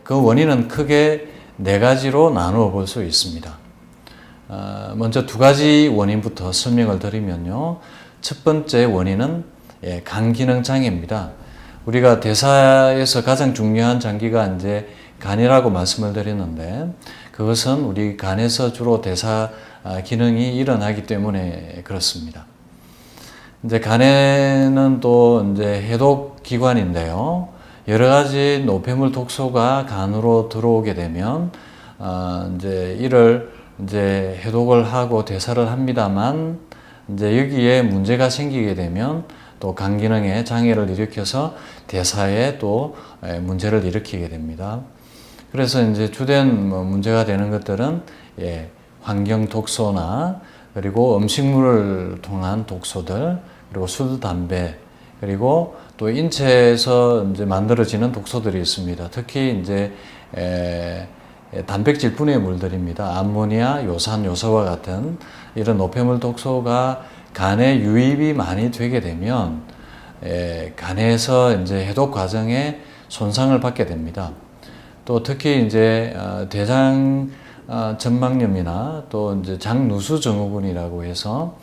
그 원인은 크게 네 가지로 나누어 볼 수 있습니다. 먼저 두 가지 원인부터 설명을 드리면요. 첫 번째 원인은 간기능 장애입니다. 우리가 대사에서 가장 중요한 장기가 이제 간이라고 말씀을 드렸는데, 그것은 우리 간에서 주로 대사 기능이 일어나기 때문에 그렇습니다. 이제 간에는 또 이제 해독 기관인데요. 여러 가지 노폐물 독소가 간으로 들어오게 되면 이제 이를 이제 해독을 하고 대사를 합니다만, 이제 여기에 문제가 생기게 되면 또 간 기능에 장애를 일으켜서 대사에 또 문제를 일으키게 됩니다. 그래서 이제 주된 문제가 되는 것들은 환경 독소나 그리고 음식물을 통한 독소들, 그리고 술, 담배, 그리고 또 인체에서 이제 만들어지는 독소들이 있습니다. 특히 이제 단백질 분해 물들입니다. 암모니아, 요산, 요소와 같은 이런 노폐물 독소가 간에 유입이 많이 되게 되면 간에서 이제 해독 과정에 손상을 받게 됩니다. 또 특히 이제 대장 전막염이나 또 이제 장누수 증후군이라고 해서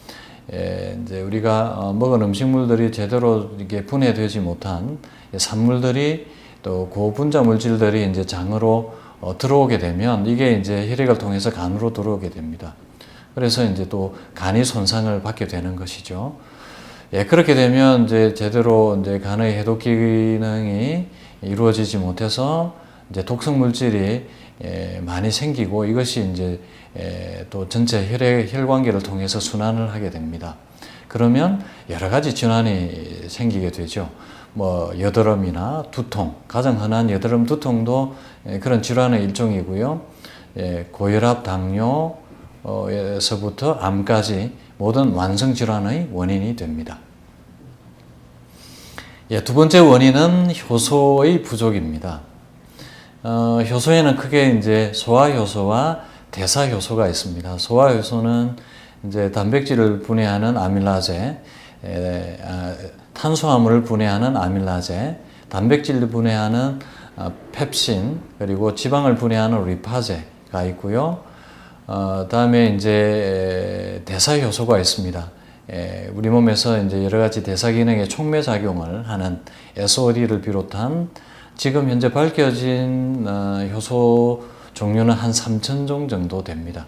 이제 우리가 먹은 음식물들이 제대로 이게 분해되지 못한 산물들이 또 고분자 물질들이 이제 장으로 들어오게 되면 이게 이제 혈액을 통해서 간으로 들어오게 됩니다. 그래서 이제 또 간이 손상을 받게 되는 것이죠. 그렇게 되면 이제 제대로 이제 간의 해독 기능이 이루어지지 못해서 이제 독성 물질이 많이 생기고, 이것이 이제 또 전체 혈관계를 통해서 순환을 하게 됩니다. 그러면 여러 가지 질환이 생기게 되죠. 뭐 여드름이나 두통, 가장 흔한 여드름 두통도 그런 질환의 일종이고요. 고혈압, 당뇨에서부터 암까지 모든 완성 질환의 원인이 됩니다. 두 번째 원인은 효소의 부족입니다. 효소에는 크게 이제 소화효소와 대사효소가 있습니다. 소화효소는 이제 단백질을 분해하는 아밀라제, 탄수화물을 분해하는 아밀라제, 단백질을 분해하는 펩신, 그리고 지방을 분해하는 리파제가 있고요. 다음에 이제 대사효소가 있습니다. 우리 몸에서 이제 여러 가지 대사 기능에 촉매 작용을 하는 SOD를 비롯한 지금 현재 밝혀진 효소 종류는 한 3,000종 정도 됩니다.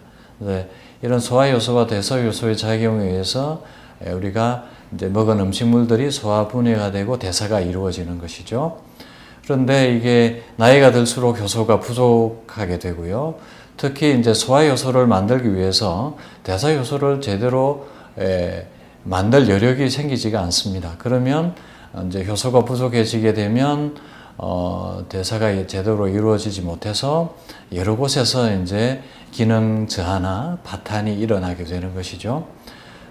이런 소화효소와 대사효소의 작용에 의해서 우리가 이제 먹은 음식물들이 소화 분해가 되고 대사가 이루어지는 것이죠. 그런데 이게 나이가 들수록 효소가 부족하게 되고요. 특히 이제 소화효소를 만들기 위해서 대사효소를 제대로 만들 여력이 생기지가 않습니다. 그러면 이제 효소가 부족해지게 되면 대사가 제대로 이루어지지 못해서 여러 곳에서 이제 기능 저하나 파탄이 일어나게 되는 것이죠.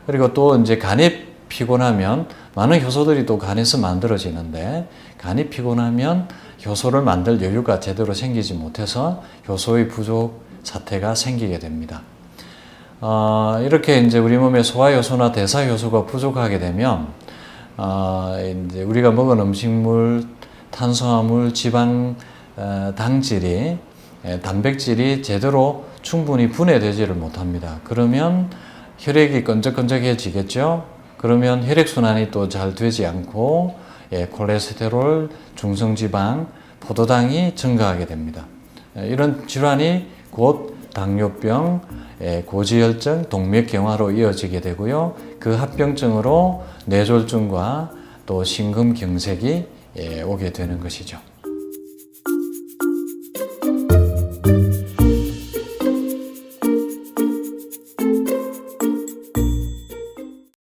그리고 또 이제 간이 피곤하면 많은 효소들이 또 간에서 만들어지는데, 간이 피곤하면 효소를 만들 여유가 제대로 생기지 못해서 효소의 부족 사태가 생기게 됩니다. 이렇게 이제 우리 몸에 소화효소나 대사효소가 부족하게 되면 이제 우리가 먹은 음식물, 탄수화물, 지방, 당질이 단백질이 제대로 충분히 분해되지를 못합니다. 그러면 혈액이 끈적끈적해지겠죠. 그러면 혈액순환이 또 잘 되지 않고 콜레스테롤, 중성지방, 포도당이 증가하게 됩니다. 이런 질환이 곧 당뇨병, 고지혈증, 동맥경화로 이어지게 되고요. 그 합병증으로 뇌졸중과 또 심근경색이 오게 되는 것이죠.